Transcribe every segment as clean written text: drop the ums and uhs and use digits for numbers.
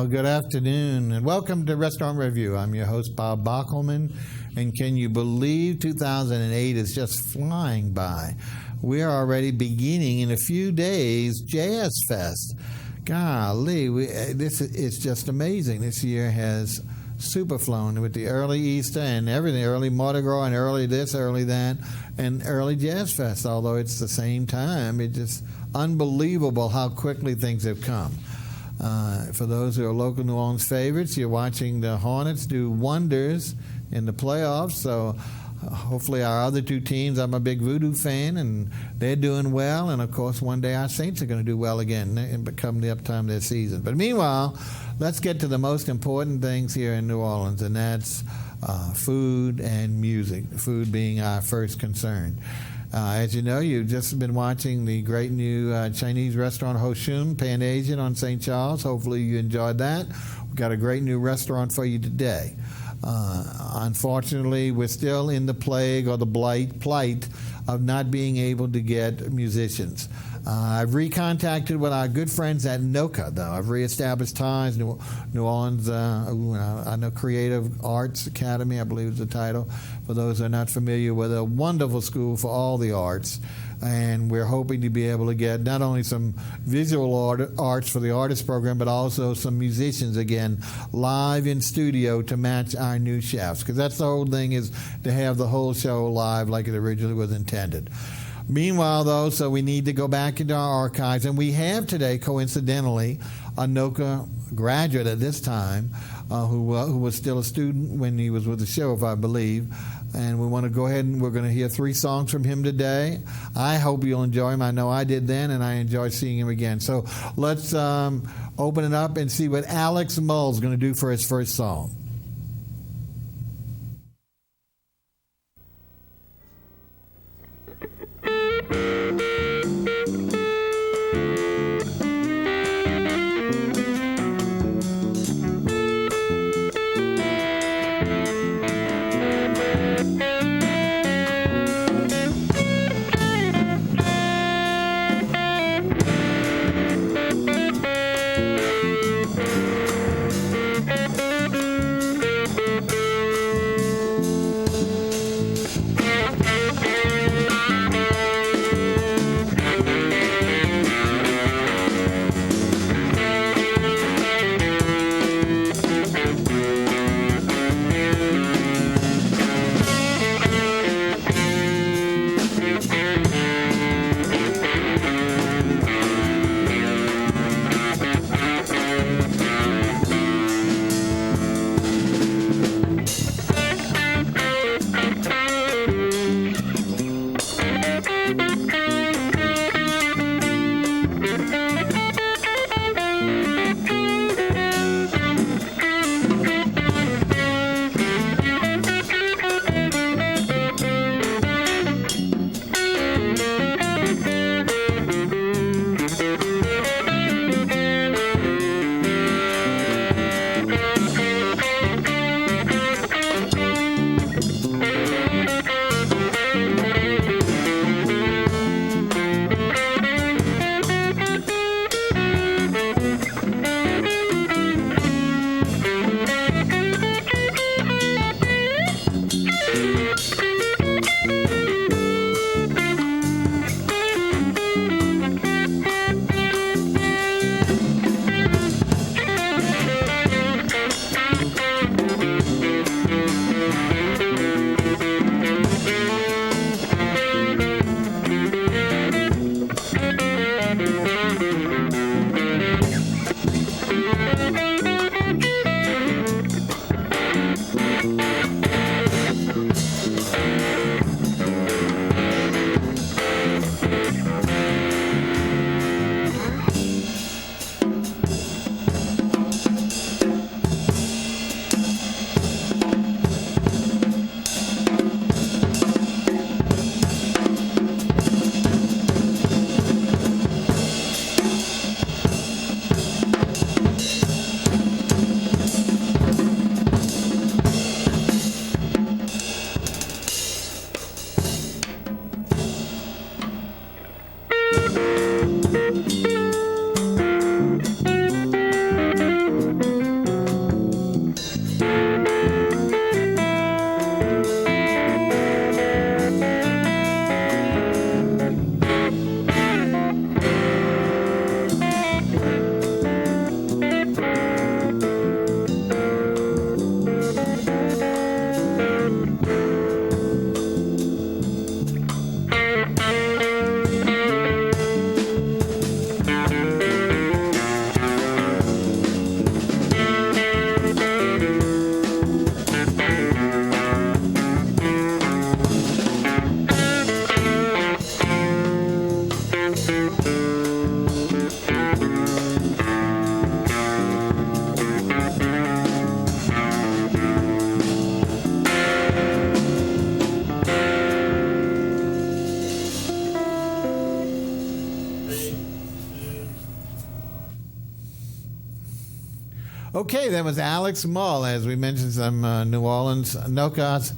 good afternoon, and welcome to Restaurant Review. I'm your host, Bob Bockelman, and can you believe 2008 is just flying by? We are already beginning in a few days Jazz Fest. Golly, this is just amazing. This year has super flown with the early Easter and everything, early Mardi Gras and early this, early that, and early Jazz Fest, although it's the same time. It's just unbelievable how quickly things have come. For those who are local New Orleans favorites, you're watching the Hornets do wonders in the playoffs, so hopefully our other two teams, I'm a big Voodoo fan, and they're doing well, and of course one day our Saints are going to do well again and become the uptime of their season. But meanwhile, let's get to the most important things here in New Orleans, and that's food and music, food being our first concern. As you know, you've just been watching the great new Chinese restaurant Hoshun Pan Asian on St. Charles. Hopefully you enjoyed that. We've got a great new restaurant for you today. Unfortunately, we're still in the plague or the plight of not being able to get musicians. I've recontacted with our good friends at NOCA, though. I've reestablished ties. New Orleans, I know Creative Arts Academy, I believe is the title, for those who are not familiar with, a wonderful school for all the arts. And we're hoping to be able to get not only some visual arts for the artist program, but also some musicians, again, live in studio to match our new chefs. Because that's the whole thing, is to have the whole show live like it originally was intended. Meanwhile, though, so we need to go back into our archives. And we have today, coincidentally, a NOCA graduate at this time who was still a student when he was with the show, if I believe. And we want to go ahead and we're going to hear 3 songs from him today. I hope you'll enjoy him. I know I did then, and I enjoy seeing him again. So let's open it up and see what Alex Mull's going to do for his first song. Okay, that was Alex Mull. As we mentioned, some New Orleans NOCAS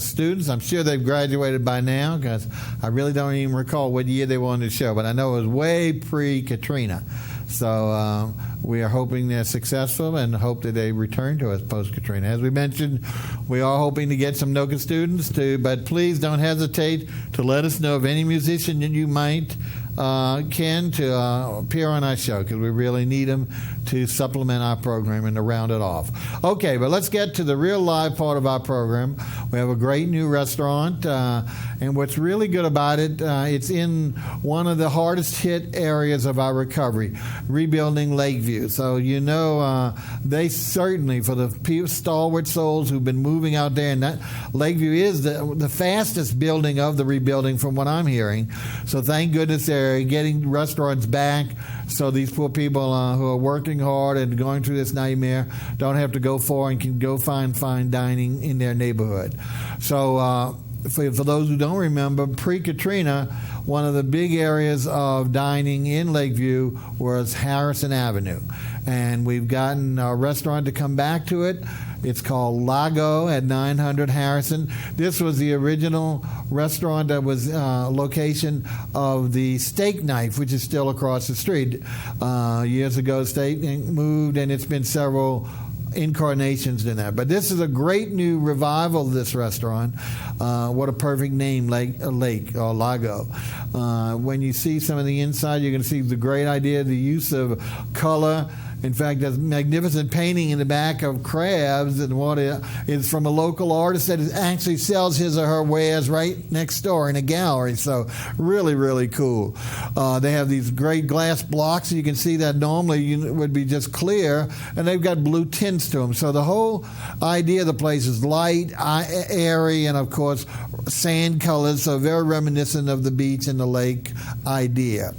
students. I'm sure they've graduated by now because I really don't even recall what year they were on the show, but I know it was way pre-Katrina. So we are hoping they're successful and hope that they return to us post-Katrina. As we mentioned, we are hoping to get some NOCA students too, but please don't hesitate to let us know of any musician that you might can to appear on our show, because we really need them to supplement our program and to round it off. Okay, but let's get to the real live part of our program. We have a great new restaurant, and what's really good about it, it's in one of the hardest hit areas of our recovery, rebuilding Lakeview. So they certainly, for the stalwart souls who've been moving out there, and that Lakeview is the fastest building of the rebuilding from what I'm hearing. So thank goodness they're getting restaurants back, so these poor people who are working hard and going through this nightmare don't have to go far and can go find fine dining in their neighborhood. So for those who don't remember, pre-Katrina, one of the big areas of dining in Lakeview was Harrison Avenue, and we've gotten a restaurant to come back to it. It's called Lago at 900 Harrison. This was the original restaurant that was location of the Steak Knife, which is still across the street. Years ago, Steak moved, and it's been several incarnations in that. But this is a great new revival of this restaurant. What a perfect name, Lake or Lago. When you see some of the inside, you're going to see the great idea, the use of color. In fact, there's magnificent painting in the back of crabs, and what is from a local artist that actually sells his or her wares right next door in a gallery. So really, really cool. They have these great glass blocks. You can see that normally would be just clear, and they've got blue tints to them. So the whole idea of the place is light, airy, and of course sand colors, so very reminiscent of the beach and the lake idea.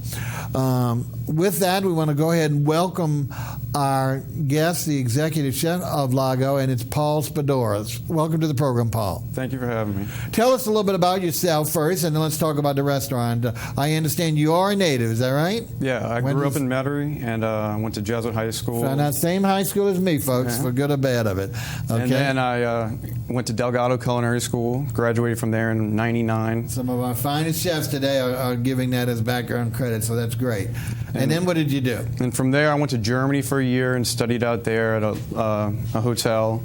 With that, we want to go ahead and welcome our guest, the executive chef of Lago, and it's Paul SPADURA. Welcome to the program, Paul. Thank you for having me. Tell us a little bit about yourself first, and then let's talk about the restaurant. I understand you are a native, is that right? Yeah, I grew up in Metairie and went to Jesuit High School. So that same high school as me, folks, for good or bad of it. Okay. And then I went to Delgado Culinary School, graduated from there in '99. Some of our finest chefs today are giving that as background credit, so that's great. And then what did you do? And from there, I went to Germany for a year and studied out there at a hotel.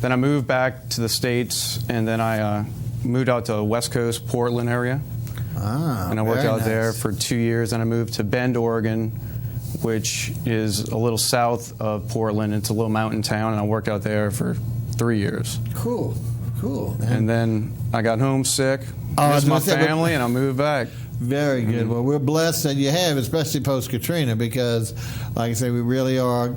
Then I moved back to the States, and then I moved out to West Coast, Portland area. And I worked out there for 2 years. And I moved to Bend, Oregon, which is a little south of Portland. It's a little mountain town, and I worked out there for 3 years. Cool. And then I got homesick, missed my family, and I moved back. Very good. Well, we're blessed that you have, especially post-Katrina, because, like I say, we really are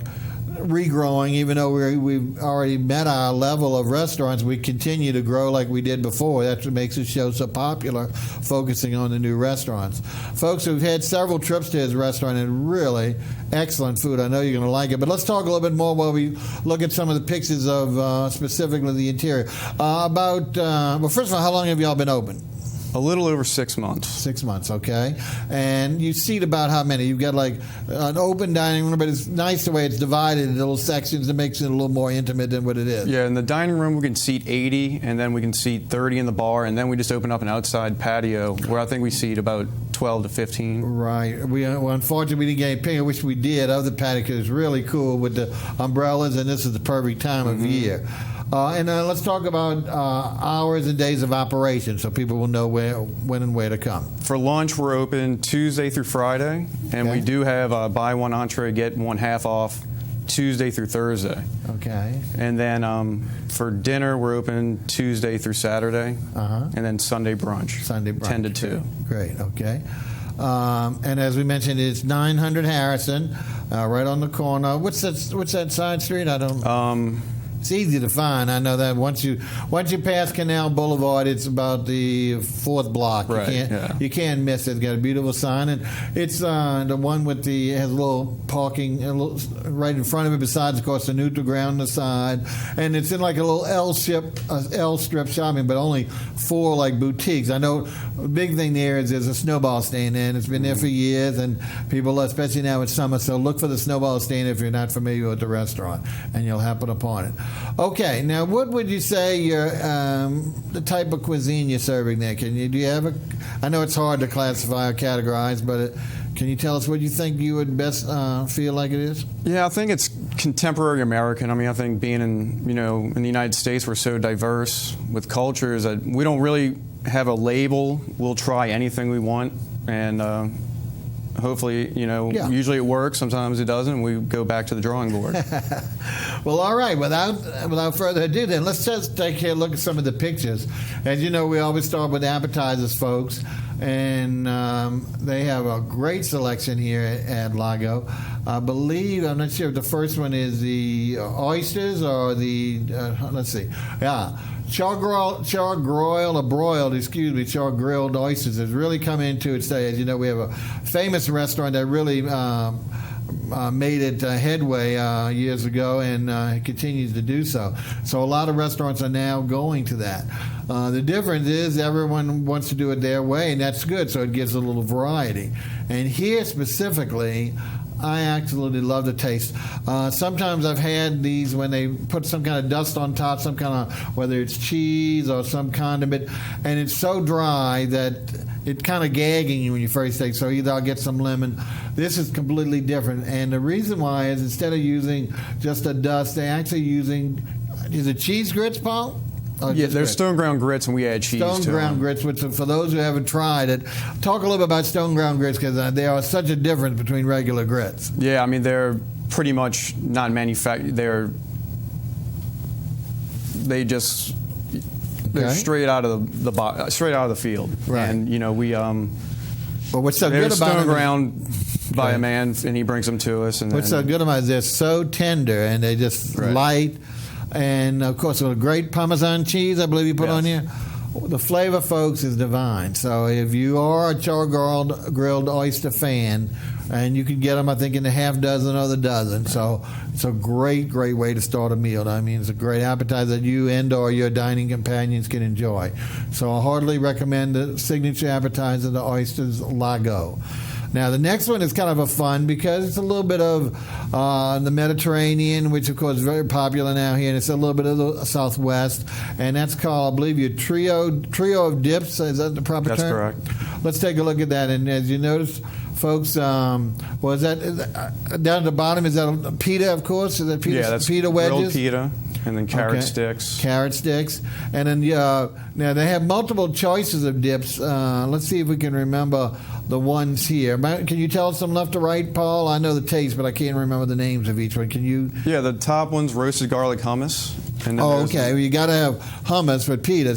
regrowing. Even though we've already met our level of restaurants, we continue to grow like we did before. That's what makes this show so popular, focusing on the new restaurants. Folks, we've had several trips to his restaurant, and really excellent food. I know you're going to like it. But let's talk a little bit more while we look at some of the pictures of specifically the interior. Well, first of all, how long have y'all been open? A little over 6 months. 6 months, okay. And you seat about how many? You've got like an open dining room, but it's nice the way it's divided into little sections. It makes it a little more intimate than what it is. Yeah, in the dining room we can seat 80, and then we can seat 30 in the bar, and then we just open up an outside patio where I think we seat about 12 to 15. Right. Unfortunately, we didn't get any picture. I wish we did, of the patio, because it's really cool with the umbrellas, and this is the perfect time of year. And let's talk about hours and days of operation so people will know when and where to come. For lunch, we're open Tuesday through Friday, and we do have buy one entree, get one half off Tuesday through Thursday. Okay. And then for dinner, we're open Tuesday through Saturday, and then Sunday brunch. 10 to 2. Great, okay. And as we mentioned, it's 900 Harrison, right on the corner. What's that side street? I don't... It's easy to find. I know that once you pass Canal Boulevard, it's about the fourth block. Right. You can't miss it. It's got a beautiful sign, and it's the one with it has a little parking right in front of it. Besides, of course, the neutral ground on the side, and it's in like a little L strip shopping, but only 4 like boutiques. I know the big thing there is there's a snowball stand there, and it's been there for years, and people, especially now it's summer, so look for the snowball stand if you're not familiar with the restaurant, and you'll happen upon it. Okay, now what would you say your the type of cuisine you're serving there? Do you have a? I know it's hard to classify or categorize, but can you tell us what you think you would best feel like it is? Yeah, I think it's contemporary American. I mean, I think being in the United States, we're so diverse with cultures that we don't really have a label. We'll try anything we want, and hopefully, usually it works. Sometimes it doesn't. We go back to the drawing board. Well, all right. Without further ado, then let's just take a look at some of the pictures. As you know, we always start with appetizers, folks, and they have a great selection here at Lago. I believe, I'm not sure if the first one is the oysters or the let's see, char-grilled oysters has really come into its day. As you know, we have a famous restaurant that really made it headway years ago and continues to do so. So a lot of restaurants are now going to that. The difference is everyone wants to do it their way, and that's good, so it gives a little variety. And here specifically, I absolutely love the taste. Sometimes I've had these when they put some kind of dust on top, some kind of, whether it's cheese or some condiment, and it's so dry that it's kind of gagging you when you first take. So either I'll get some lemon. This is completely different, and the reason why is instead of using just a dust, they're actually using, is it cheese grits, Paul? Yeah, there's stone ground grits, and we add cheese to them. Stone ground grits, which for those who haven't tried it, talk a little bit about stone ground grits because there are such a difference between regular grits. Yeah, I mean they're pretty much not manufactured. They're straight out of the field. Right. And we But what's so good about stone ground by a man, and he brings them to us. And what's so good about it is they're so tender and they just light. And, of course, with a great Parmesan cheese, I believe you put on here. The flavor, folks, is divine. So if you are a char-grilled oyster fan, and you can get them, I think, in a half dozen or the dozen. So it's a great, great way to start a meal. I mean, it's a great appetizer that you and or your dining companions can enjoy. So I heartily recommend the signature appetizer, the Oysters Lago. Now, the next one is kind of a fun because it's a little bit of the Mediterranean, which, of course, is very popular now here, and it's a little bit of the Southwest, and that's called, I believe, your trio of dips. Is that the proper term? That's correct. Let's take a look at that, and as you notice, folks, was that down at the bottom, is that a pita, of course? Is that pita? Yeah, that's pita wedges? grilled pita. And then carrot sticks. Carrot sticks. And then now they have multiple choices of dips. Let's see if we can remember the ones here. Can you tell us them left to right, Paul? I know the taste, but I can't remember the names of each one. Can you? Yeah, the top one's roasted garlic hummus. And then okay. Well, you got to have hummus for pita.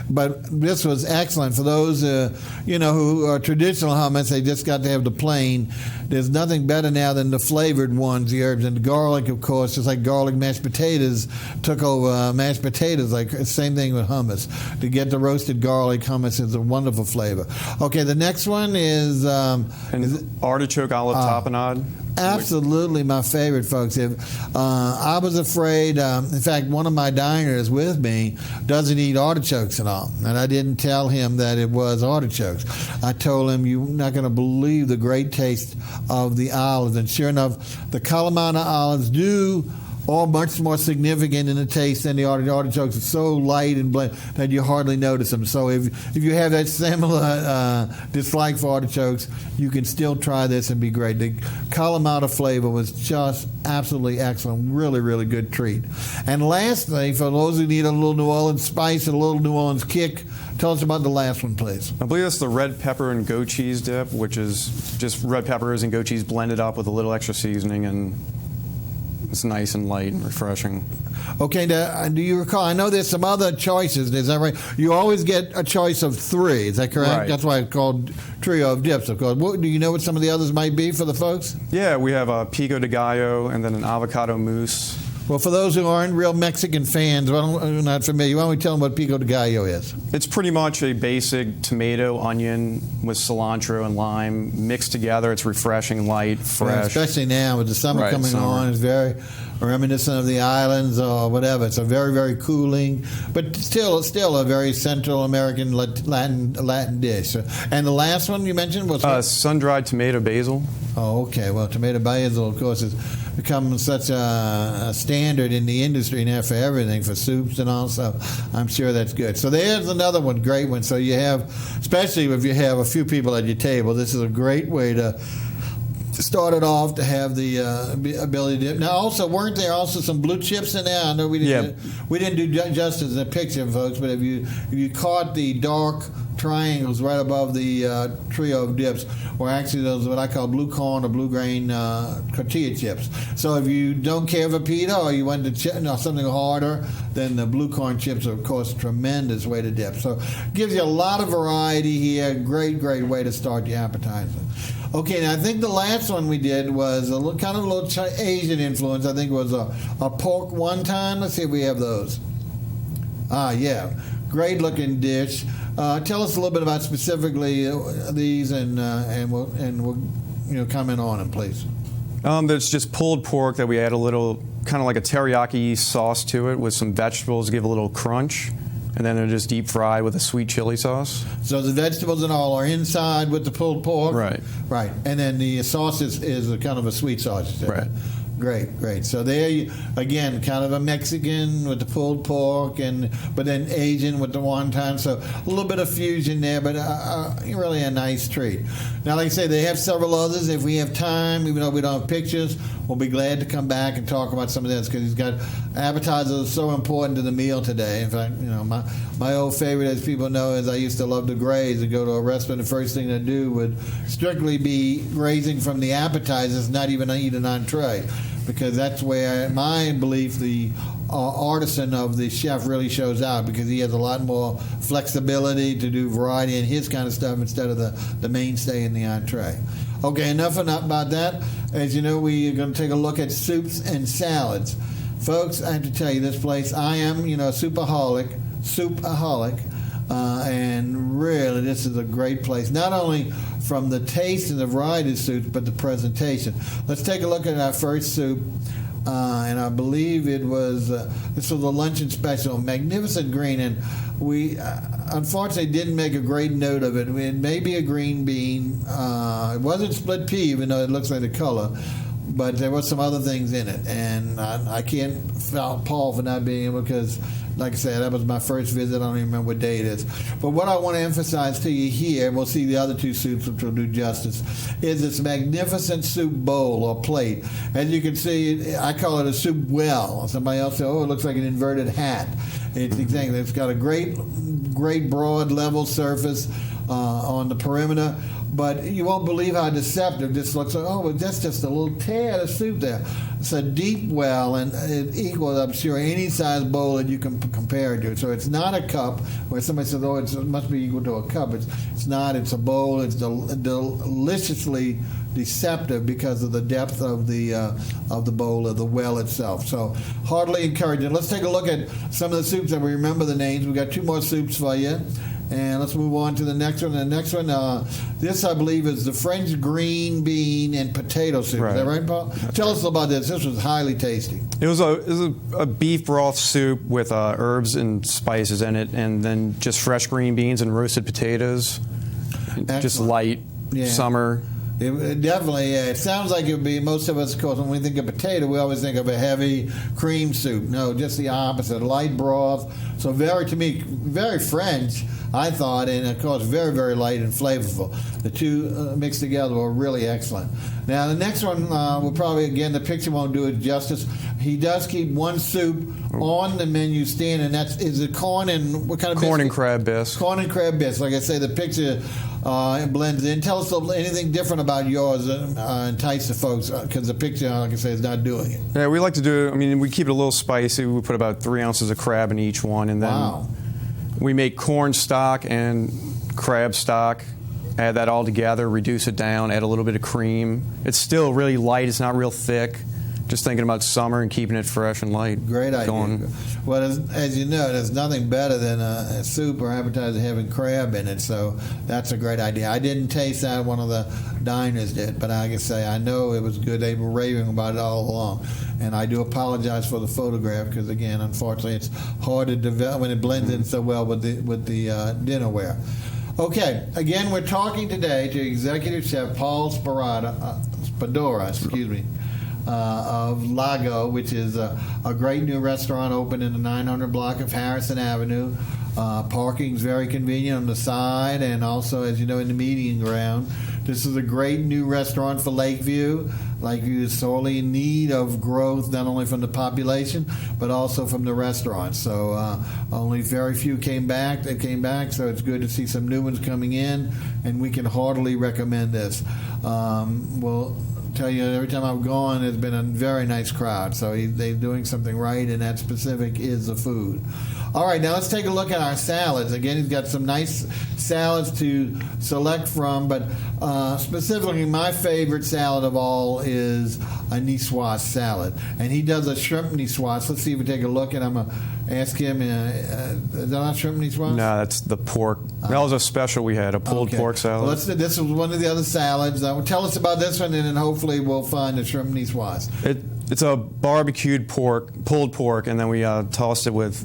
But this was excellent for those who are traditional hummus. They just got to have the plain. There's nothing better now than the flavored ones, the herbs and the garlic, of course. Just like garlic mashed potatoes took over mashed potatoes. Like same thing with hummus. To get the roasted garlic hummus is a wonderful flavor. Okay, the next one is artichoke olive tapenade. Absolutely my favorite, folks. If I was afraid, in fact, one of my diners with me doesn't eat artichokes at all, and I didn't tell him that it was artichokes. I told him, you're not going to believe the great taste of the olives, and sure enough, the Kalamata olives do all much more significant in the taste than the artichokes. It's so light and bland that you hardly notice them. So if you have that similar dislike for artichokes, you can still try this and be great. The Kalamata flavor was just absolutely excellent. Really, really good treat. And lastly, for those who need a little New Orleans spice and a little New Orleans kick, tell us about the last one, please. I believe that's the red pepper and goat cheese dip, which is just red peppers and goat cheese blended up with a little extra seasoning, and it's nice and light and refreshing. Okay, do you recall? I know there's some other choices. Is that right? You always get a choice of 3. Is that correct? Right. That's why it's called trio of dips, of course. Do you know what some of the others might be for the folks? Yeah, we have a pico de gallo and then an avocado mousse Well, for those who aren't real Mexican fans, not familiar, why don't we tell them what pico de gallo is? It's pretty much a basic tomato, onion with cilantro and lime mixed together. It's refreshing, light, fresh. Yeah, especially now with the summer coming on, it's very reminiscent of the islands or whatever. It's a very, very cooling, but still a very Central American Latin dish. And the last one you mentioned was sun-dried tomato basil. Oh, okay. Well, tomato basil, of course, has become such a standard in the industry now for everything, for soups and all. So I'm sure that's good. So there's another one, great one. So you have, especially if you have a few people at your table, this is a great way to start it off, to have the ability to. Now, also, weren't there also some blue chips in there? I know we didn't do justice in the picture, folks, but if you caught the dark triangles right above the trio of dips, were actually those what I call blue corn or blue grain tortilla chips. So if you don't care for pita or you want to something harder, then the blue corn chips are, of course, a tremendous way to dip. So it gives you a lot of variety here. Great way to start your appetizer. Okay, now I think the last one we did was a little Asian influence. I think it was a pork wonton. Let's see if we have those. Yeah, great looking dish. Tell us a little bit about specifically these, and we'll comment on them, please. There's just pulled pork that we add a little, kind of like a teriyaki sauce to it with some vegetables, give a little crunch. And then they're just deep fried with a sweet chili sauce. So the vegetables and all are inside with the pulled pork? Right. Right. And then the sauce is a kind of a sweet sauce. Right. Great. So there you, again, kind of a Mexican with the pulled pork, but then Asian with the wonton. So a little bit of fusion there, but really a nice treat. Now, like I say, they have several others. If we have time, even though we don't have pictures, we'll be glad to come back and talk about some of this, because he's got appetizers so important to the meal today. In fact, my old favorite, as people know, is I used to love to graze and go to a restaurant. The first thing I do would strictly be grazing from the appetizers, not even eat an entree, because that's where, in my belief, the artisan of the chef really shows out, because he has a lot more flexibility to do variety in his kind of stuff instead of the mainstay in the entree. Okay, enough about that. As you know, we are going to take a look at soups and salads. Folks, I have to tell you, this place, I am, a soupaholic, and really, this is a great place. Not only from the taste and the variety of soups, but the presentation. Let's take a look at our first soup, and I believe this was a luncheon special, magnificent green, and we unfortunately didn't make a great note of it. It may be a green bean. It wasn't split pea, even though it looks like the color. But there were some other things in it, and I can't fault Paul for not being able, because, like I said, that was my first visit. I don't even remember what day it is. But what I want to emphasize to you here, and we'll see the other two soups, which will do justice, is this magnificent soup bowl or plate. As you can see, I call it a soup well. Somebody else said, it looks like an inverted hat. It's got a great broad level surface on the perimeter. But you won't believe how deceptive this looks. Like, that's just a little tad of soup there. It's a deep well, and it equals, I'm sure, any size bowl that you can compare it to. So it's not a cup where somebody says, it must be equal to a cup. It's not. It's a bowl. It's deliciously deceptive because of the depth of the bowl, of the well itself. So heartily encouraging. Let's take a look at some of the soups that we remember the names. We've got two more soups for you. And let's move on to the next one. The next one, this I believe is the French green bean and potato soup. Right. Is that right, Paul? Tell us about this. This was highly tasty. It was a beef broth soup with herbs and spices in it, and then just fresh green beans and roasted potatoes. Excellent. Just light summer. It definitely, it sounds like it would be, most of us, of course, when we think of potato, we always think of a heavy cream soup. No, just the opposite, light broth. So to me, very French, I thought, and of course, very, very light and flavorful. The two mixed together were really excellent. Now, the next one, will probably, again, the picture won't do it justice. He does keep one soup on the menu stand, and is it corn and what kind of corn biscuit? And crab bisque. Corn and crab bisque. Like I say, the picture blends in. Tell us anything different about yours and entice the folks, because the picture, like I say, is not doing it. Yeah, we like to do, we keep it a little spicy. We put about 3 ounces of crab in each one, and then we make corn stock and crab stock. Add that all together, reduce it down, add a little bit of cream. It's still really light. It's not real thick. just thinking about summer and keeping it fresh and light. Great idea. Going. Well, as you know, there's nothing better than a soup or appetizer having crab in it, so that's a great idea. I didn't taste that, one of the diners did, but I can say I know it was good. They were raving about it all along. And I do apologize for the photograph because, again, unfortunately, it's hard to develop when it blends in so well with the dinnerware. Okay, again, we're talking today to Executive Chef Paul SPADURA, of Lago, which is a great new restaurant opened in the 900 block of Harrison Avenue. Parking's very convenient on the side and also, as you know, in the meeting ground. This is a great new restaurant for Lakeview. Lakeview is sorely in need of growth, not only from the population, but also from the restaurants. So only very few came back, so it's good to see some new ones coming in, and we can heartily recommend this. We'll tell you, every time I've gone, there's been a very nice crowd. So they're doing something right, and that specific is the food. All right, now let's take a look at our salads. Again, he's got some nice salads to select from, but specifically my favorite salad of all is a niçoise salad. And he does a shrimp niçoise. Let's see if we take a look, and I'm going to ask him, is that not shrimp niçoise? No, that's the pork. That was a special we had, a pulled pork salad. Well, this was one of the other salads. Tell us about this one, and then hopefully we'll find the shrimp niçoise. It's a barbecued pulled pork, and then we tossed it with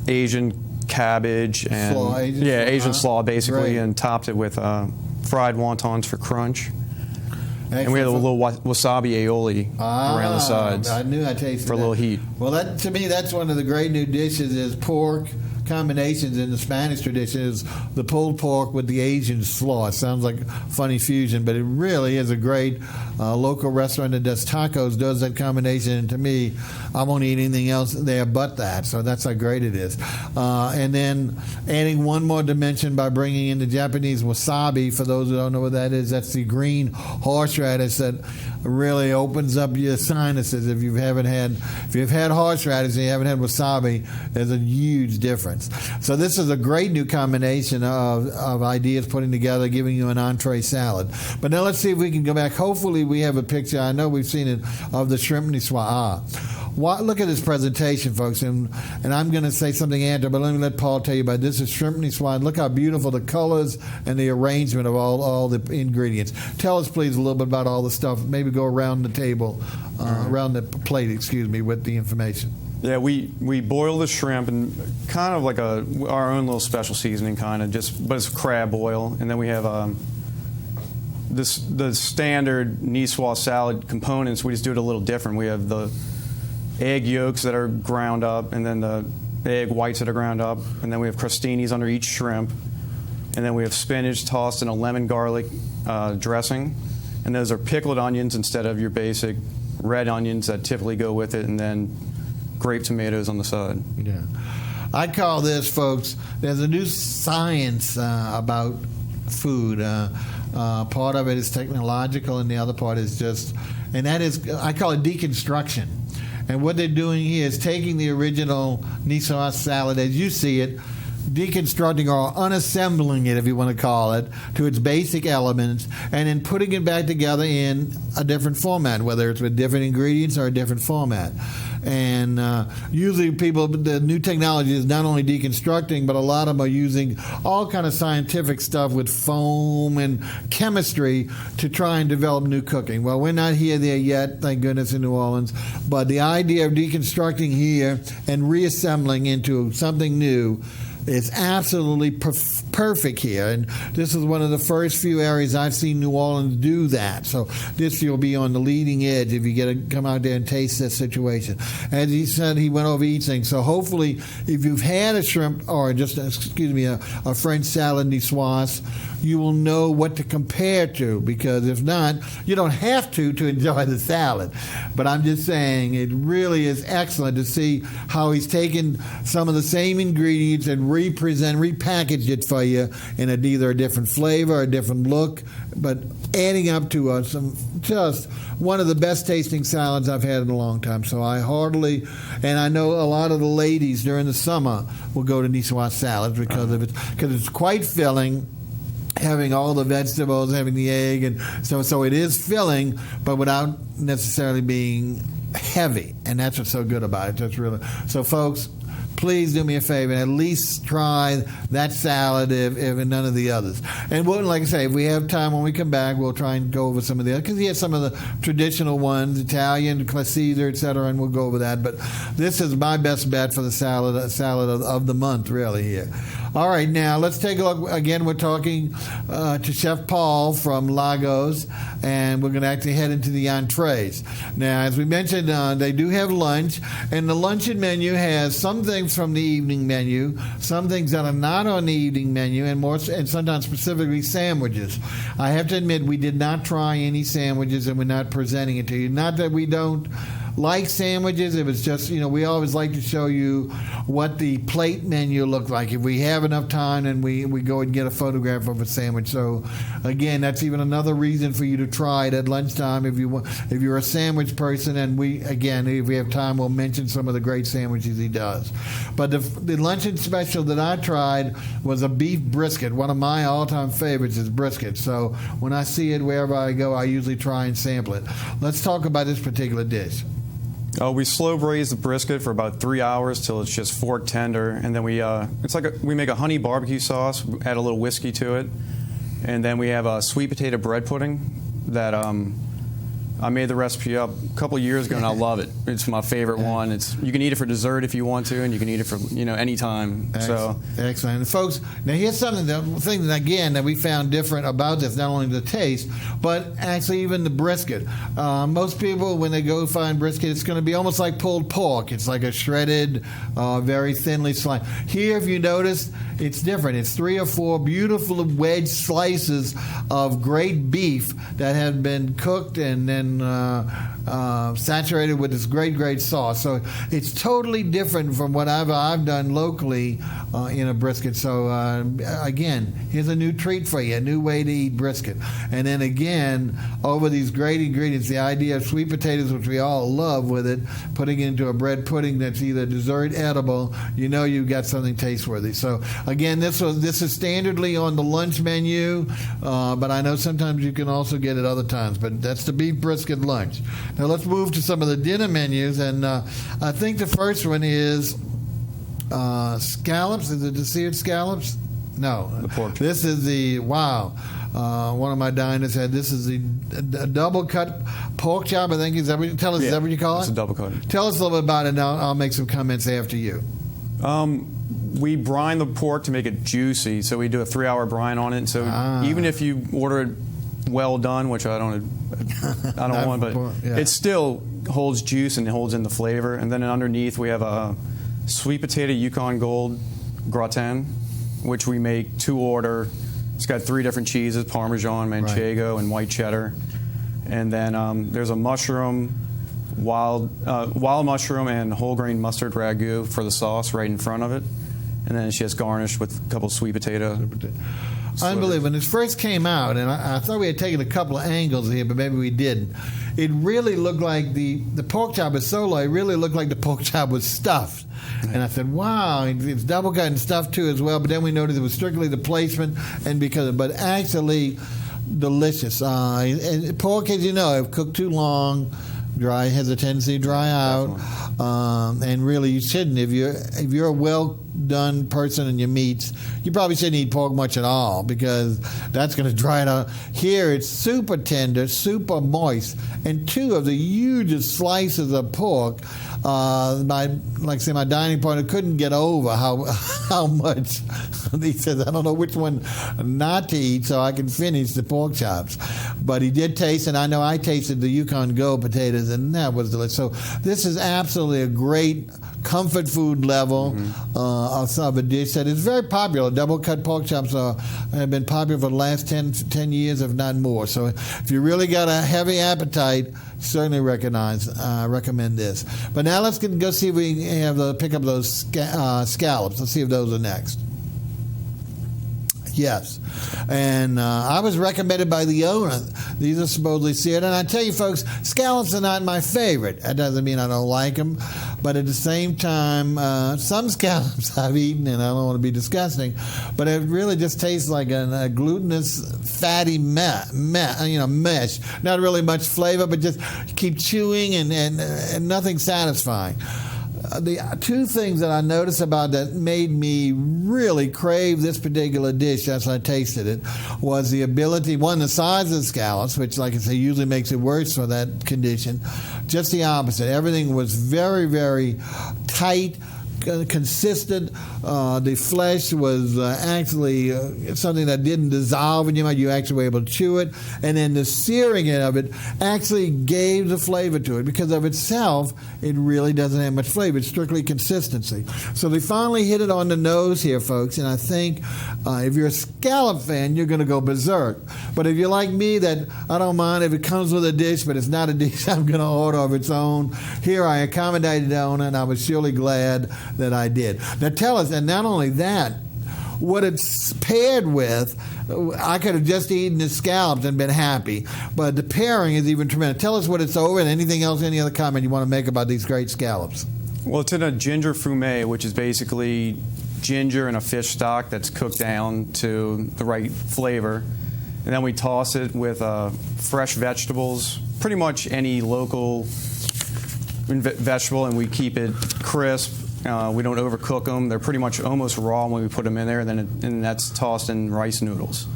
Asian cabbage and Asian slaw basically, great. And topped it with fried wontons for crunch. Excellent. And we had a little wasabi aioli around the sides. I knew I tasted for a little heat. Well, to me, that's one of the great new dishes is pork combinations in the Spanish tradition is the pulled pork with the Asian slaw. It sounds like a funny fusion, but it really is a great local restaurant that does tacos, does that combination, and to me, I won't eat anything else there but that, so that's how great it is. And then adding one more dimension by bringing in the Japanese wasabi. For those who don't know what that is, that's the green horseradish that really opens up your sinuses. If you've had horseradish and you haven't had wasabi, there's a huge difference. So this is a great new combination of ideas putting together, giving you an entree salad. But now let's see if we can go back. Hopefully we have a picture, I know we've seen it, of the shrimp niçoise. Look at this presentation, folks, and I'm going to say something after, but let me let Paul tell you about this. Is shrimp niçoise. Look how beautiful the colors and the arrangement of all the ingredients. Tell us, please, a little bit about all the stuff. Maybe go around the table, around the plate, with the information. Yeah, we boil the shrimp and kind of like our own little special seasoning, kind of but it's crab oil, and then we have the standard niçoise salad components. We just do it a little different. We have the egg yolks that are ground up, and then the egg whites that are ground up, and then we have crostinis under each shrimp, and then we have spinach tossed in a lemon garlic dressing, and those are pickled onions instead of your basic red onions that typically go with it, and then grape tomatoes on the side. Yeah, I call this, folks, there's a new science about food. Part of it is technological, and the other part is I call it deconstruction. And what they're doing here is taking the original niçoise salad as you see it, deconstructing or unassembling it, if you want to call it, to its basic elements, and then putting it back together in a different format, whether it's with different ingredients or a different format. And usually the new technology is not only deconstructing, but a lot of them are using all kind of scientific stuff with foam and chemistry to try and develop new cooking. Well, we're not there yet, thank goodness, in New Orleans, but the idea of deconstructing here and reassembling into something new is absolutely perfect here, and this is one of the first few areas I've seen New Orleans do that. So you'll be on the leading edge if you get to come out there and taste this situation. As he said, he went over each thing. So hopefully, if you've had a shrimp or a French salad niçoise, you will know what to compare to, because if not, you don't have to enjoy the salad. But I'm just saying, it really is excellent to see how he's taken some of the same ingredients and repackaged it for you in either a different flavor or a different look, but adding up to just one of the best tasting salads I've had in a long time. So I heartily, and I know a lot of the ladies during the summer will go to niçoise salads because it's quite filling, having all the vegetables, having the egg, and so it is filling, but without necessarily being heavy, and that's what's so good about it. That's really so, folks. Please do me a favor and at least try that salad if none of the others. And we'll, like I say, if we have time when we come back, we'll try and go over some of the others, because he has some of the traditional ones, Italian, Caesar, etc., and we'll go over that. But this is my best bet for the salad of the month, really, here. All right, now let's take a look. Again, we're talking to Chef Paul from Lagos, and we're going to actually head into the entrees. Now, as we mentioned, they do have lunch, and the luncheon menu has some things from the evening menu, some things that are not on the evening menu, and sometimes specifically sandwiches. I have to admit, we did not try any sandwiches, and we're not presenting it to you. Not that we don't like sandwiches. It was just, we always like to show you what the plate menu looked like. If we have enough time, and we go and get a photograph of a sandwich. So again, that's even another reason for you to try it at lunchtime if you're a sandwich person. And if we have time, we'll mention some of the great sandwiches he does. But the luncheon special that I tried was a beef brisket. One of my all-time favorites is brisket. So when I see it wherever I go, I usually try and sample it. Let's talk about this particular dish. We slow braise the brisket for about 3 hours till it's just fork tender, and then we make a honey barbecue sauce, add a little whiskey to it, and then we have a sweet potato bread pudding that I made the recipe up a couple of years ago, and I love it. It's my favorite one. You can eat it for dessert if you want to, and you can eat it for any time. Excellent. And folks, now here's something that we found different about this. Not only the taste, but actually even the brisket. Most people, when they go find brisket, it's going to be almost like pulled pork. It's like a shredded, very thinly sliced. Here, if you notice, it's different. It's 3 or 4 beautiful wedge slices of great beef that have been cooked and then saturated with this great sauce. So it's totally different from what I've done locally in a brisket. So again, here's a new treat for you, a new way to eat brisket. And then again, over these great ingredients, the idea of sweet potatoes, which we all love with it, putting it into a bread pudding that's either dessert edible, you've got something tasteworthy. So again, this is standardly on the lunch menu, but I know sometimes you can also get it other times. But that's the beef brisket lunch. Now let's move to some of the dinner menus, and I think the first one is scallops. Is it the seared scallops? No. The pork. This is the, wow. One of my diners had, this is the double cut pork chop, I think. Is that what you tell us? Yeah, is that what you call it? It's a double cut. Tell us a little bit about it, and I'll make some comments after you. We brine the pork to make it juicy, so we do a 3-hour brine on it. So even if you order it well done, which I don't want, but it still holds juice and it holds in the flavor. And then underneath we have a sweet potato Yukon Gold gratin, which we make to order. It's got 3 different cheeses: Parmesan, Manchego, and white cheddar. And then there's a mushroom, wild mushroom, and whole grain mustard ragu for the sauce right in front of it. And then it's just garnished with a couple sweet potatoes. Unbelievable. When it first came out, and I thought we had taken a couple of angles here, but maybe we didn't. It really looked like the pork chop is so low, it really looked like the pork chop was stuffed. And I said, wow, it's double cut and stuffed too as well. But then we noticed it was strictly the placement, but actually delicious. And pork, as you know, if cooked too long, has a tendency to dry out, and really you shouldn't. If you're a well done person in your meats, you probably shouldn't eat pork much at all, because that's going to dry it out. Here it's super tender, super moist, and 2 of the hugest slices of pork. My dining partner couldn't get over how much. He says, I don't know which one not to eat so I can finish the pork chops. But he did taste, and I know I tasted the Yukon Gold potatoes, and that was delicious. So this is absolutely a great comfort food level of a dish that is very popular. Double cut pork chops have been popular for the last 10 years, if not more. So if you really got a heavy appetite, certainly recommend this. But now let's go see if we pick up those scallops. Let's see if those are next. Yes. And I was recommended by the owner. These are supposedly seared. And I tell you, folks, scallops are not my favorite. That doesn't mean I don't like them. But at the same time, some scallops I've eaten, and I don't want to be disgusting, but it really just tastes like a glutinous, fatty mesh. Not really much flavor, but just keep chewing and nothing satisfying. The two things that I noticed about that made me really crave this particular dish as I tasted it was the ability, one, the size of the scallops, which, like I say, usually makes it worse for that condition. Just the opposite. Everything was very, very tight, consistent. The flesh was actually something that didn't dissolve in your mouth. You actually were able to chew it. And then the searing of it actually gave the flavor to it. Because of itself, it really doesn't have much flavor. It's strictly consistency. So they finally hit it on the nose here, folks. And I think if you're a scallop fan, you're going to go berserk. But if you're like me, that I don't mind if it comes with a dish, but it's not a dish I'm going to order of its own. Here I accommodated the owner, and I was surely glad that I did. Now tell us, and not only that, what it's paired with, I could have just eaten the scallops and been happy, but the pairing is even tremendous. Tell us what it's over, and anything else, any other comment you want to make about these great scallops. Well, it's in a ginger fumet, which is basically ginger in a fish stock that's cooked down to the right flavor. And then we toss it with fresh vegetables, pretty much any local vegetable, and we keep it crisp. We don't overcook them. They're pretty much almost raw when we put them in there, and that's tossed in rice noodles.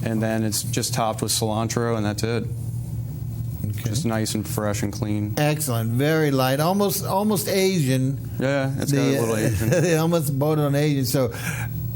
And then it's just topped with cilantro, and that's it. Okay. Just nice and fresh and clean. Excellent. Very light. Almost Asian. Yeah, it's got a little Asian. They almost bordered on Asian. So,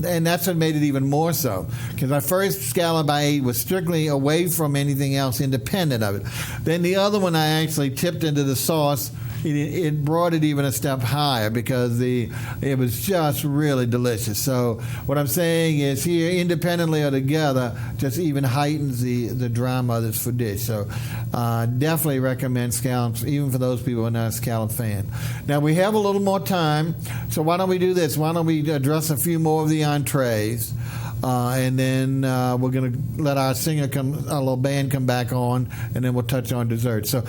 and that's what made it even more so. Because my first scallop I ate was strictly away from anything else, independent of it. Then the other one I actually tipped into the sauce. It brought it even a step higher because it was just really delicious. So what I'm saying is here, independently or together, just even heightens the drama of this food dish. So definitely recommend scallops, even for those people who are not a scallop fan. Now we have a little more time, so why don't we do this? Why don't we address a few more of the entrees? And then we're going to let our our little band come back on, and then we'll touch on dessert. So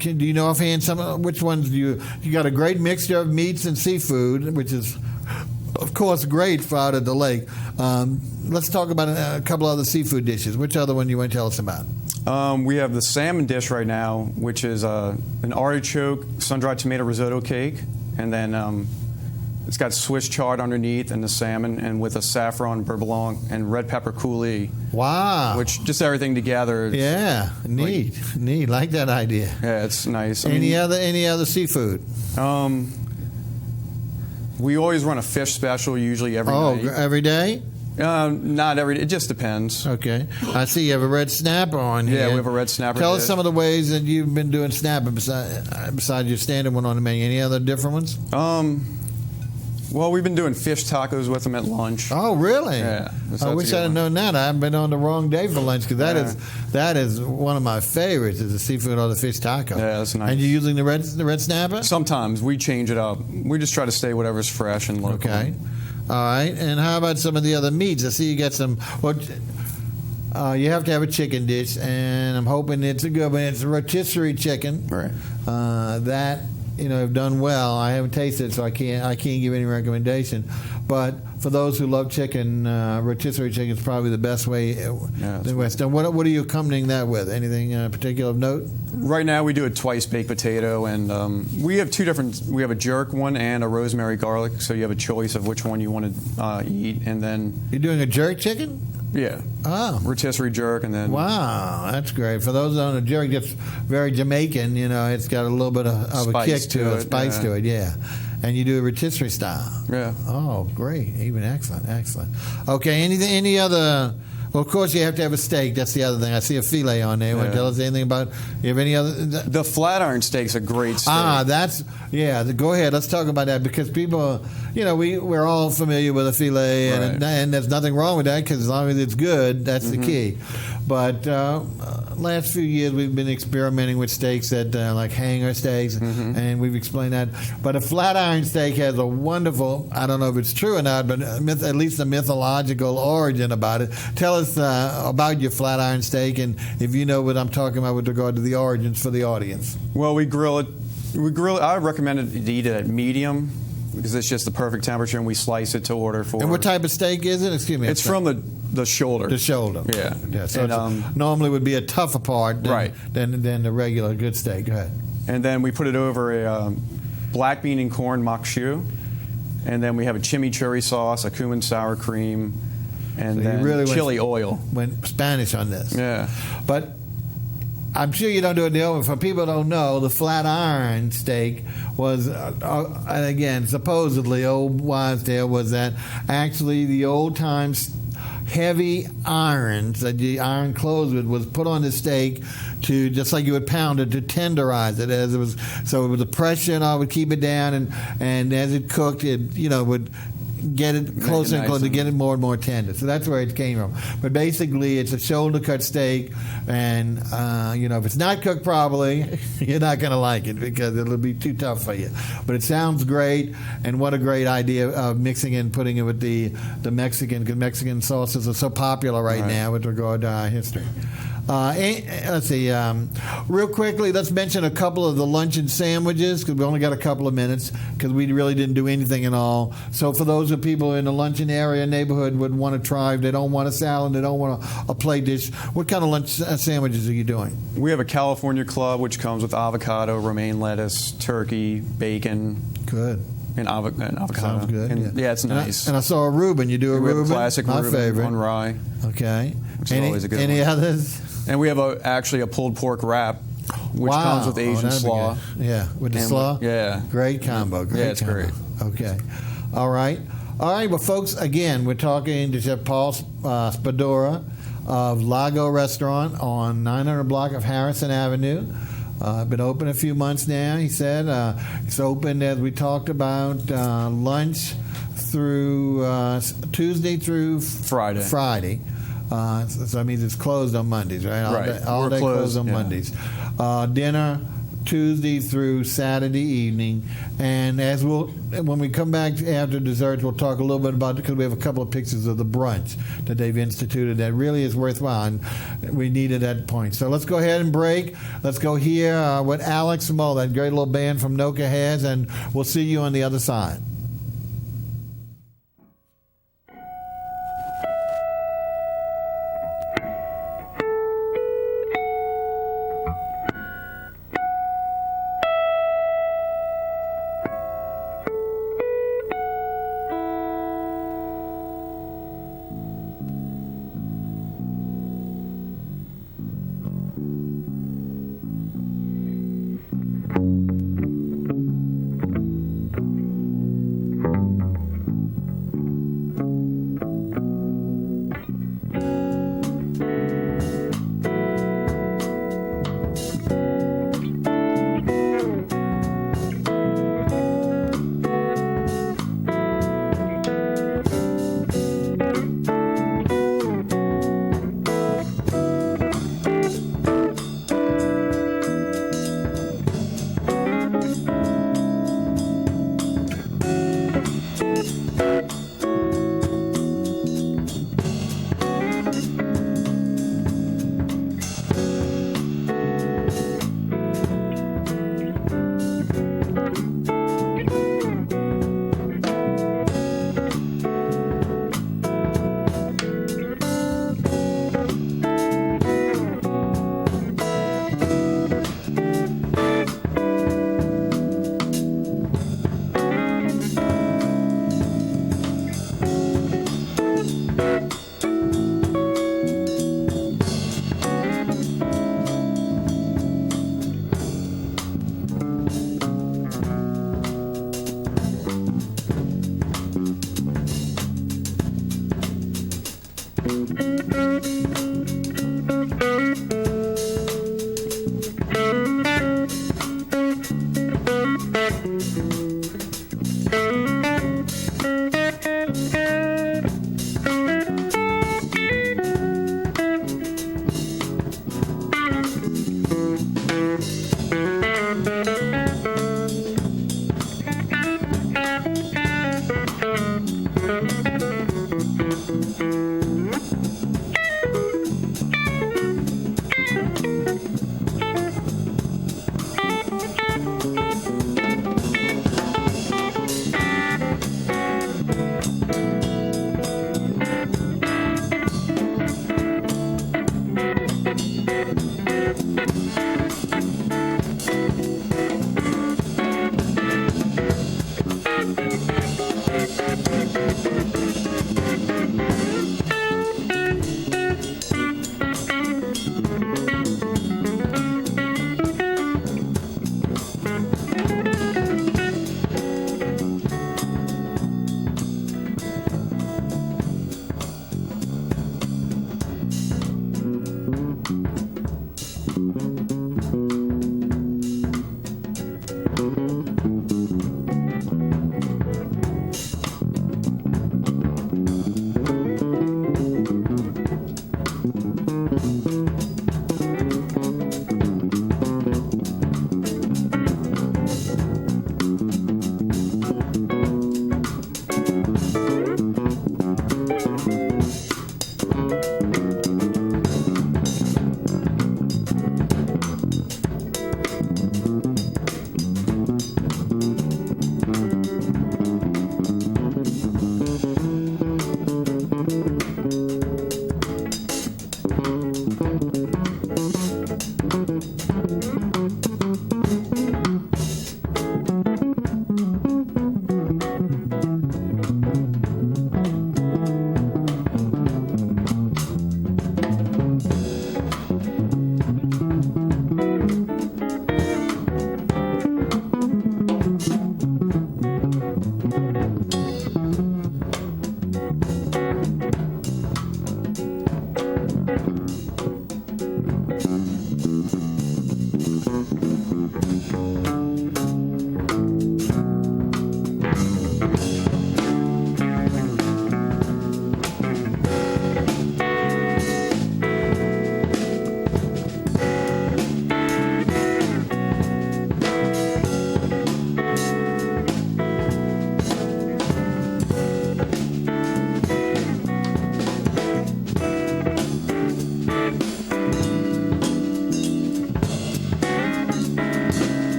do you know offhand which ones you got a great mixture of meats and seafood, which is, of course, great for out at the lake. Let's talk about a couple other seafood dishes. Which other one you want to tell us about? We have the salmon dish right now, which is an artichoke sun-dried tomato risotto cake, and then it's got Swiss chard underneath and the salmon, and with a saffron beurre blanc and red pepper coulis. Wow. Which, just everything together. Yeah, neat. Like that idea. Yeah, it's nice. Any other seafood? We always run a fish special, usually every night. Oh, every day? Not every day. It just depends. Okay. I see you have a red snapper on here. Yeah, we have a red snapper. Tell us some of the ways that you've been doing snapper besides your standard one on the menu. Any other different ones? Well, we've been doing fish tacos with them at lunch. Oh, really? Yeah. I wish I'd have known that. I haven't been on the wrong day for lunch, because that is one of my favorites, is the seafood or the fish taco. Yeah, that's nice. And you're using the red snapper? Sometimes we change it up. We just try to stay whatever's fresh and local. Okay. All right. And how about some of the other meats? I see you got some. Well, you have to have a chicken dish, and I'm hoping it's a good one. It's a rotisserie chicken. Right. That, have done well. I haven't tasted it, so I can't give any recommendation. But for those who love chicken, rotisserie chicken is probably the best way in the West. And what are you accompanying that with? Anything particular of note? Right now we do a twice baked potato, and we have two different. We have a jerk one and a rosemary garlic, so you have a choice of which one you want to eat. And then you're doing a jerk chicken? Yeah. Oh. Rotisserie jerk, and then. Wow, that's great. For those who don't know, jerk gets very Jamaican. It's got a little bit of a kick to it, spice to it. Yeah. And you do a rotisserie style. Yeah. Oh, great. Even excellent. Okay. Any other Well, of course, you have to have a steak. That's the other thing. I see a filet on there. You want to tell us anything about? You have any other? The flat iron steak's a great steak. Go ahead. Let's talk about that because people, we're all familiar with a filet, and there's nothing wrong with that because as long as it's good, that's the key. But last few years we've been experimenting with steaks that like hanger steaks, and we've explained that. But a flat iron steak has a wonderful, I don't know if it's true or not, but at least a mythological origin about it. Tell us about your flat iron steak and if you know what I'm talking about with regard to the origins for the audience. Well, we grill it. I recommend it to eat it at medium because it's just the perfect temperature, and we slice it to order for. And what type of steak is it? Excuse me. It's from the shoulder. The shoulder. Yeah. So it normally would be a tougher part than the regular good steak. Go ahead. And then we put it over a black bean and corn makshu, and then we have a chimichurri sauce, a cumin sour cream, and then chili oil. Went Spanish on this. Yeah. But I'm sure you don't do it in the oven. For people who don't know, the flat iron steak was, and again, supposedly old wives' tale was that actually the old times heavy irons that you iron clothes with was put on the steak to just like you would pound it to tenderize it as it was. So it was the pressure and all would keep it down, and as it cooked, it would get it closer and closer to get it more and more tender. So that's where it came from. But basically, it's a shoulder cut steak, and if it's not cooked properly, you're not going to like it because it'll be too tough for you. But it sounds great, and what a great idea of mixing it and putting it with the Mexican, because Mexican sauces are so popular right now with regard to our history. Let's see. Real quickly, let's mention a couple of the luncheon sandwiches because we only got a couple of minutes because we really didn't do anything at all. So for those of people in the luncheon area neighborhood would want to try, if they don't want a salad, they don't want a plate dish, what kind of lunch sandwiches are you doing? We have a California club which comes with avocado, romaine lettuce, turkey, bacon. Good. And avocado. Sounds good. Yeah, it's nice. And I saw a Reuben. You do a Reuben? Classic My Reuben favorite. on rye. Okay. Which is always a good Any one. others? And we have actually a pulled pork wrap, which comes with Asian slaw. Yeah, with the slaw? Yeah. Great combo. It's great. Okay. All right. Well, folks, again, we're talking to Chef Paul SPADURA of Lago Restaurant on 900 block of Harrison Avenue. Been open a few months now, he said. It's open, as we talked about, lunch through Tuesday through Friday. So that means it's closed on Mondays, right? All day closed on Mondays. Dinner Tuesday through Saturday evening. And when we come back after desserts, we'll talk a little bit about it because we have a couple of pictures of the brunch that they've instituted that really is worthwhile. And we needed that point. So let's go ahead and break. Let's go hear what Alex Moe, that great little band from Noka, has, and we'll see you on the other side.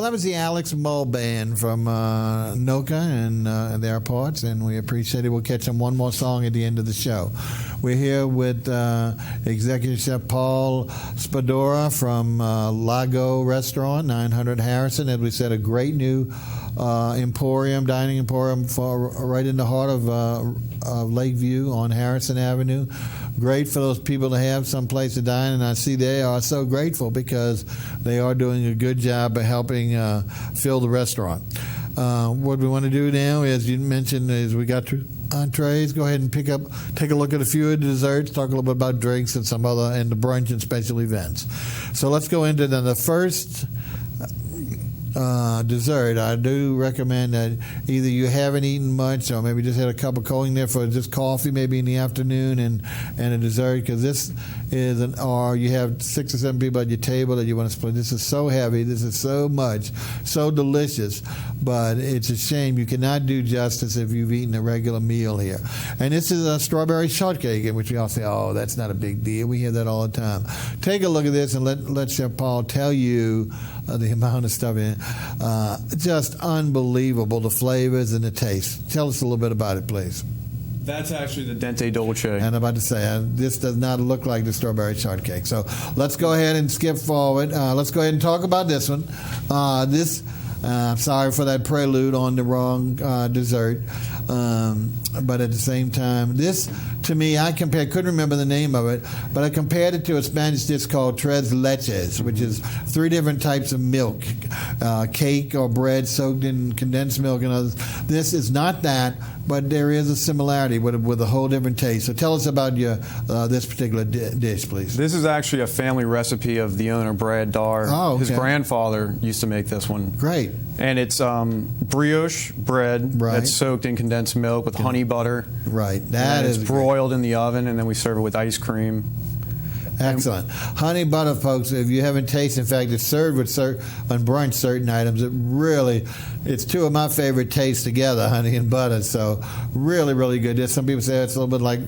that was the Alex Mull Band from Noka and their parts, and we appreciate it. We'll catch them one more song at the end of the show. We're here with Executive Chef Paul SPADURA from Lago Restaurant, 900 Harrison. As we said, a great new dining emporium right in the heart of Lakeview on Harrison Avenue. Great for those people to have some place to dine, and I see they are so grateful because they are doing a good job of helping fill the restaurant. What we want to do now, as you mentioned, is we got entrees. Go ahead and take a look at a few of the desserts, talk a little bit about drinks and some other, and the brunch and special events. So let's go into the first dessert. I do recommend that either you haven't eaten much or maybe just had a cup of cold in there for just coffee maybe in the afternoon and a dessert, because this is or you have 6 or 7 people at your table that you want to split. This is so heavy. This is so much, so delicious, but it's a shame you cannot do justice if you've eaten a regular meal here. And this is a strawberry shortcake, in which we all say, oh, that's not a big deal. We hear that all the time. Take a look at this and let Chef Paul tell you the amount of stuff in it. Just unbelievable, the flavors and the taste. Tell us a little bit about it, please. That's actually the Dente Dolce. And I'm about to say, this does not look like the strawberry shortcake. So let's go ahead and skip forward. Let's go ahead and talk about this one. I'm sorry for that prelude on the wrong dessert. But at the same time, this, to me, couldn't remember the name of it, but I compared it to a Spanish dish called tres leches, which is 3 different types of milk, cake or bread soaked in condensed milk and others. This is not that, but there is a similarity with a whole different taste. So tell us about this particular dish, please. This is actually a family recipe of the owner, Brad Dar. Oh, okay. His grandfather used to make this one. Great. And it's brioche bread that's soaked in condensed milk with honey butter. Right. That is broiled in the oven, and then we serve it with ice cream. Excellent. Honey butter, folks, if you haven't tasted, in fact, it's served with on brunch certain items. It's 2 of my favorite tastes together, honey and butter. So really, really good. Some people say it's a little bit like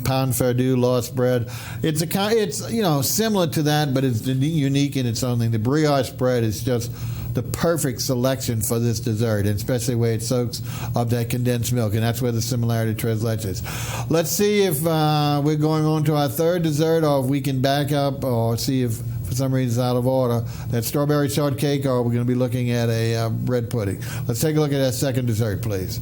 pound fardeau, lost bread. It's similar to that, but it's unique in its own thing. The brioche bread is just the perfect selection for this dessert, and especially where it soaks up that condensed milk, and that's where the similarity to tres leches. Let's see if we're going on to our third dessert, or if we can back up, or see if for some reason it's out of order. That strawberry shortcake, or we're going to be looking at a bread pudding. Let's take a look at that second dessert, please.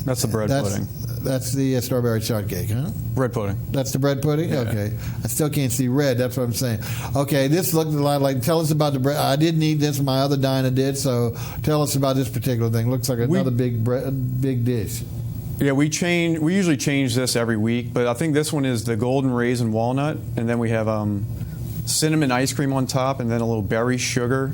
That's the bread pudding. That's the strawberry shortcake, huh? Bread pudding. That's the bread pudding? Yeah. Okay. I still can't see red. That's what I'm saying. Okay, this looked a lot like, tell us about the bread. I didn't eat this. My other diner did, so tell us about this particular thing. Looks like another big dish. Yeah, we usually change this every week, but I think this one is the golden raisin walnut, and then we have cinnamon ice cream on top, and then a little berry sugar.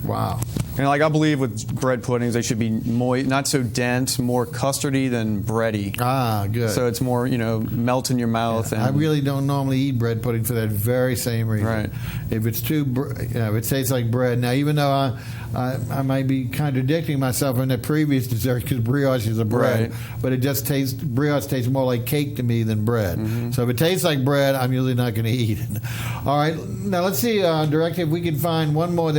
Wow. And I believe with bread puddings, they should be moist, not so dense, more custardy than bready. Ah, good. So it's more, melt in your mouth. Yeah. And I really don't normally eat bread pudding for that very same reason. Right. If it's if it tastes like bread. Now, even though I might be contradicting myself in the previous dessert, because brioche is a bread, but brioche tastes more like cake to me than bread. Mm-hmm. So if it tastes like bread, I'm usually not going to eat it. All right. Now let's see, Director, if we can find one more.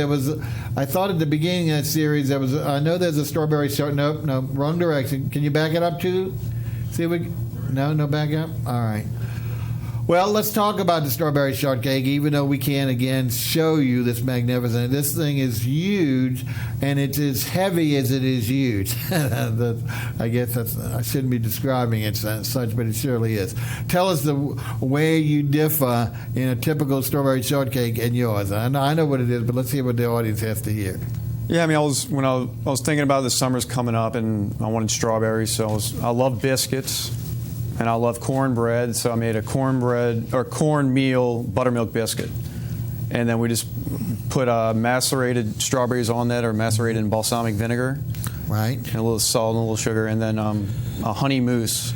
I thought at the beginning of that series I know there's a strawberry short. No, wrong direction. Can you back it up too? See if we. No, back up. All right. Well, let's talk about the strawberry shortcake, even though we can't, again, show you this magnificent. This thing is huge, and it's as heavy as it is huge. I guess I shouldn't be describing it as such, but it surely is. Tell us the way you differ in a typical strawberry shortcake and yours. I know what it is, but let's see what the audience has to hear. Yeah, when I was thinking about the summer's coming up, and I wanted strawberries, so I love biscuits. And I love cornbread, so I made a cornmeal buttermilk biscuit. And then we just put macerated strawberries on that, or macerated in balsamic vinegar. Right. And a little salt and a little sugar, and then a honey mousse.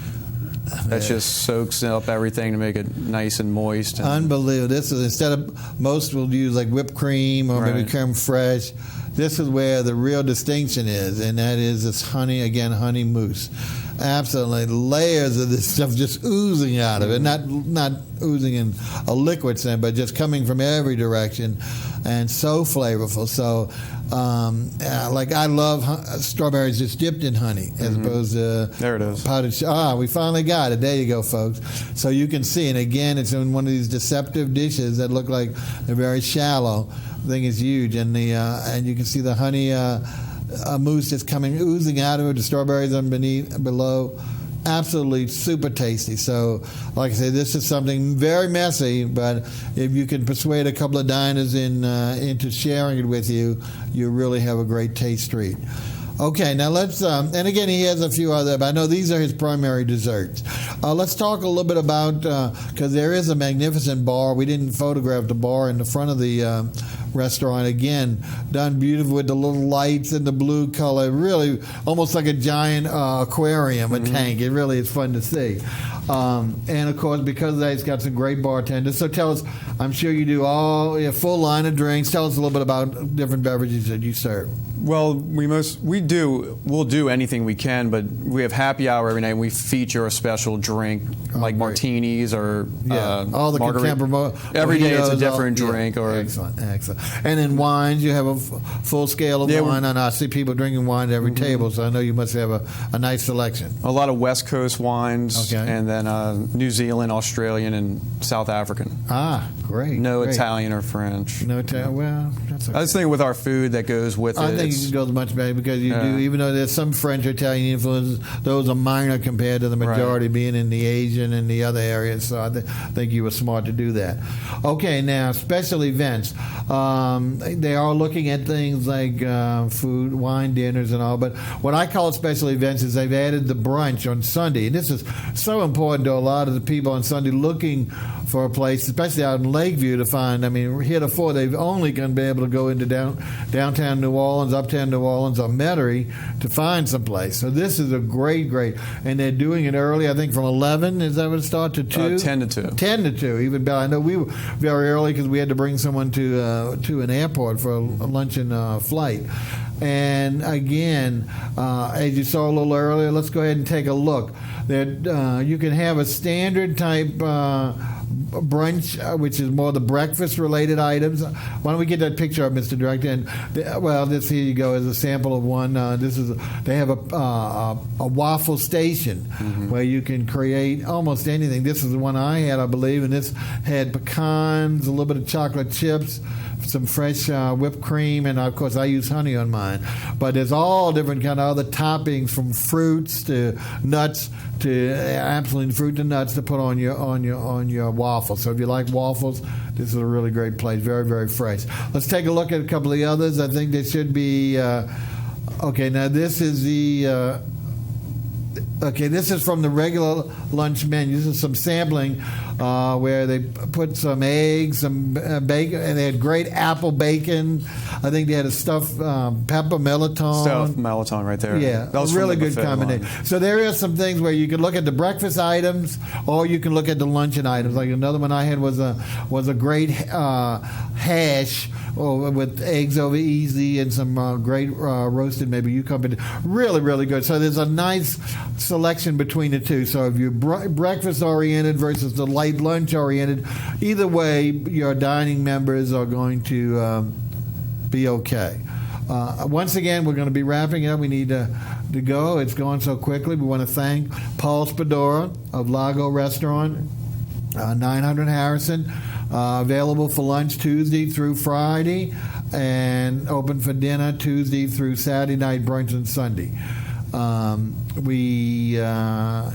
That just soaks up everything to make it nice and moist. Unbelievable. This is, instead of, most will use like whipped cream or maybe creme fraiche. this is where the real distinction is, and that is this honey mousse. Absolutely, layers of this stuff just oozing out of it, not oozing in a liquid sense, but just coming from every direction, and so flavorful. So, like I love strawberries just dipped in honey, as opposed to there it is. powdered. We finally got it. There you go, folks. So you can see, and again, it's in one of these deceptive dishes that look like they're very shallow. The thing is huge, and and you can see the honey. Mousse that's coming oozing out of it, the strawberries below, absolutely super tasty. So, like I say, this is something very messy, but if you can persuade a couple of diners into sharing it with you, you really have a great taste treat. Okay, now let's, and again, he has a few other, but I know these are his primary desserts. Let's talk a little bit about, because there is a magnificent bar. We didn't photograph the bar in the front of the restaurant. Again, done beautiful with the little lights and the blue color. Really, almost like a giant aquarium, a tank. It really is fun to see. And of course, because of that, it's got some great bartenders. So tell us, I'm sure you do a full line of drinks. Tell us a little bit about different beverages that you serve. Well, we'll do anything we can, but we have happy hour every night. And we feature a special drink like martinis or all the margarita. Every day it's a different drink. Or excellent. And in wines, you have a full scale of wine. And I see people drinking wine at every table, so I know you must have a nice selection. A lot of West Coast wines, and then New Zealand, Australian, and South African. Great. No great. Italian or French. No Italian. Well, that's okay. I was thinking with our food that goes with it. I think it goes much better because you do, even though there's some French or Italian influences, those are minor compared to the majority being in the Asian and the other areas. So I think you were smart to do that. Okay, now special events. They are looking at things like food, wine dinners, and all. But what I call special events is they've added the brunch on Sunday, and this is so important to a lot of the people on Sunday looking for a place, especially out in Lakeview, to find. I mean, heretofore they've only going to be able to go into downtown New Orleans, uptown New Orleans, or Metairie to find some place. So this is a great, and they're doing it early. I think from 11. Is that what it starts to 2? 10 to 2. 10 to 2. Even better. I know we were very early because we had to bring someone to an airport for a luncheon flight. And again, as you saw a little earlier, let's go ahead and take a look. That you can have a standard type brunch, which is more the breakfast-related items. Why don't we get that picture up, Mr. Director? And this here you go as a sample of one. They have a waffle station where you can create almost anything. This is the one I had, I believe, and this had pecans, a little bit of chocolate chips, some fresh whipped cream, and of course I use honey on mine. But there's all different kind of other toppings, from fruits to nuts to absolutely fruit to nuts to put on your waffles. So if you like waffles, this is a really great place. Very, very fresh. Let's take a look at a couple of the others. I think there should be. Okay, now this is the. This is from the regular lunch menu. This is some sampling where they put some eggs, some bacon, and they had great apple bacon. I think they had a stuffed pepper melon. Stuffed melon right there. Yeah, that was a really good combination. So there are some things where you can look at the breakfast items, or you can look at the luncheon items. Like another one I had was a great hash with eggs over easy and some great roasted maybe cucumber. Really, really good. So there's a nice selection between the two. So if you're breakfast oriented versus the light lunch oriented, either way, your dining members are going to be okay. Once again, we're going to be wrapping up. We need to go. It's going so quickly. We want to thank Paul SPADURA of Lago Restaurant, 900 Harrison. Available for lunch Tuesday through Friday, and open for dinner Tuesday through Saturday night, brunch, and Sunday.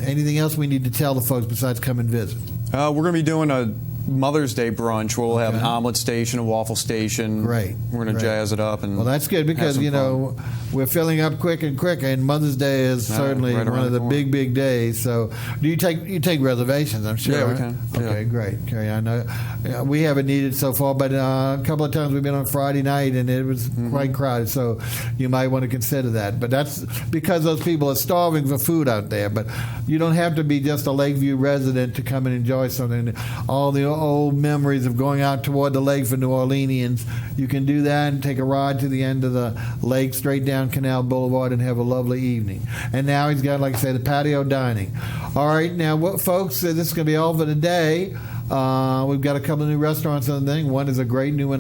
Anything else we need to tell the folks besides come and visit? We're going to be doing a Mother's Day brunch where we'll have an omelet station, a waffle station. Great. We're going to jazz it up. And well, that's good because, we're filling up quick and quicker, and Mother's Day is certainly right one of the corner. big days. So, do you take reservations? I'm sure. Yeah, we can. Okay, Yeah. great. Okay, I know we haven't needed so far, but a couple of times we've been on Friday night, and it was quite crowded. So, you might want to consider that. But that's because those people are starving for food out there. But you don't have to be just a Lakeview resident to come and enjoy something. All the old memories of going out toward the lake for New Orleanians, you can do that and take a ride to the end of the lake, straight down Canal Boulevard, and have a lovely evening. And now he's got, like I say, the patio dining. All right, now, folks, this is going to be all for today. We've got a couple of new restaurants on the thing. One is a great new one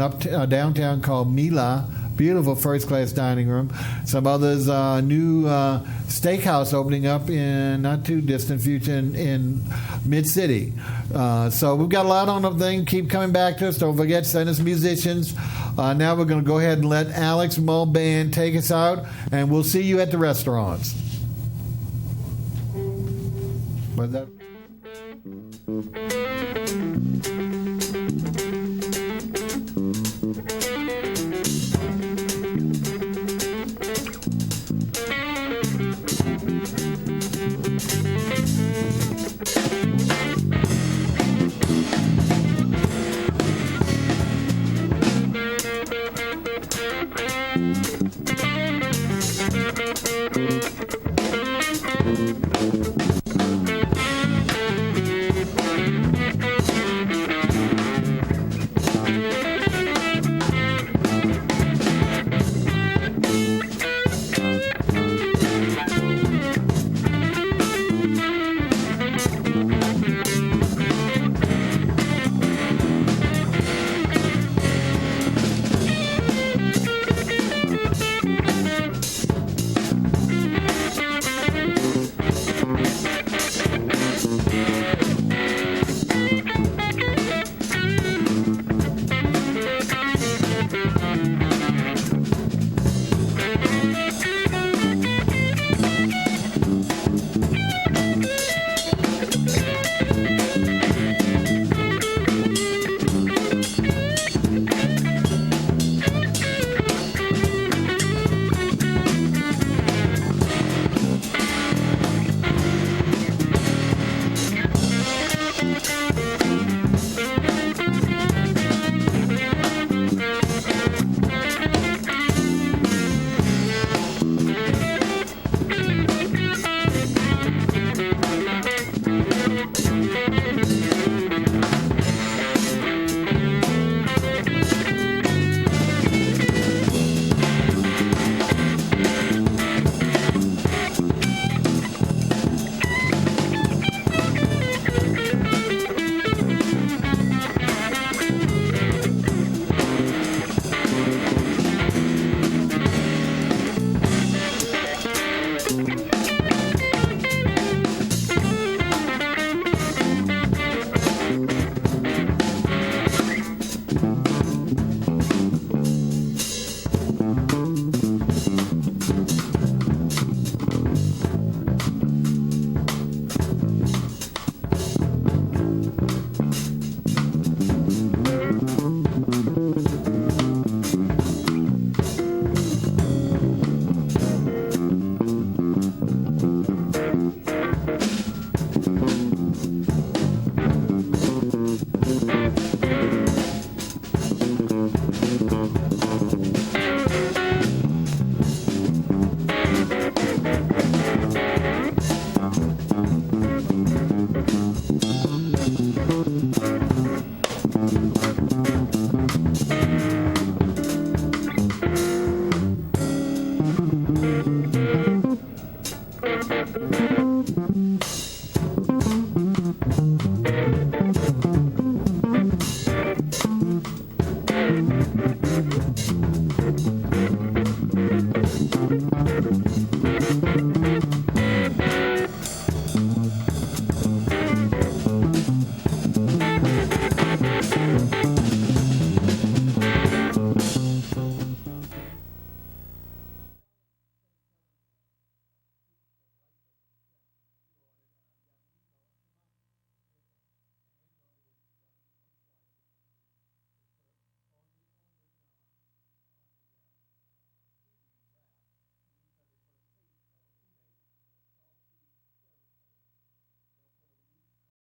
downtown called Mila. Beautiful first-class dining room. Some others, new steakhouse opening up in not too distant future in Mid-City. So we've got a lot on the thing. Keep coming back to us. Don't forget, send us musicians. Now we're going to go ahead and let Alex Mulband take us out, and we'll see you at the restaurants. Was that?